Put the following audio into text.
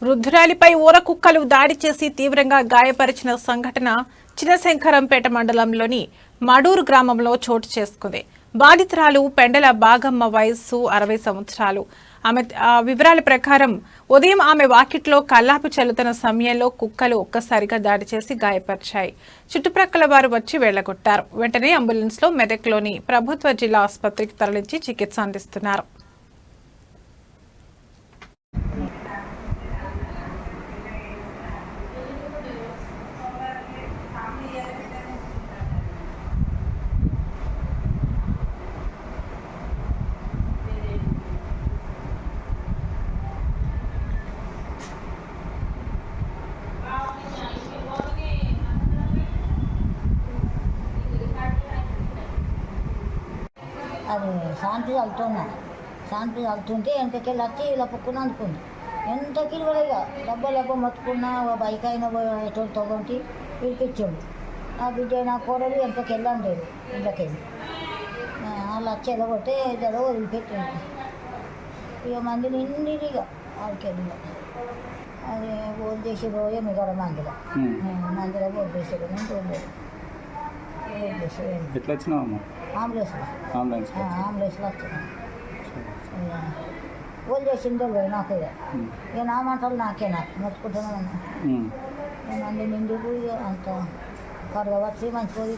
వృద్ధురాలిపై ఊర కుక్కలు దాడి చేసి తీవ్రంగా గాయపరిచిన సంఘటన చినశంకరంపేట మండలంలోని మడూరు గ్రామంలో చోటు చేసుకుంది. బాధితురాలు పెండల బాగమ్మ వయస్సు 60 సంవత్సరాలు. ఆమె వివరాల ప్రకారం ఉదయం ఆమె వాకిట్లో కల్లాపు చల్లుతున్న సమయంలో కుక్కలు ఒక్కసారిగా దాడి చేసి గాయపరిచాయి. చుట్టుప్రక్కల వారు వచ్చి వెళ్లగొట్టారు. వెంటనే అంబులెన్స్ లో మెదక్లోని ప్రభుత్వ జిల్లా ఆసుపత్రికి తరలించి చికిత్స అందిస్తున్నారు. అది శాంతి వెళ్తుంటే వెనకకెళ్ళి వచ్చి ఇలా పుక్కుని అందుకుంది. ఎంత కిలువలేక డబ్బా మత్తుకున్నా బైక్ అయినా ఎటువంటి తొగంటి పిలిపించాడు. నా బిడ్డ నా కూరలు వెనకకెళ్ళి అండేది ఇళ్ళకెళ్ళి వాళ్ళు వచ్చి ఎలగొట్టే జడ వదిలిపెట్టింది. ఇక మంది నిండిగా ఆడికెళ్ళి అది బోల్ చేసి రోజే మిగతా మందిలో బోల్ చేసేది ఎట్లా వచ్చినావమ్మా? అంబులెన్స్లో వచ్చినాం. బోల్ చేసిందో నాకు ఇక నా మాటలు నాకు మొత్తుకుంటూనే ఉన్నాను. మంది నిండి అంత కరగ వచ్చి మంచి పోయి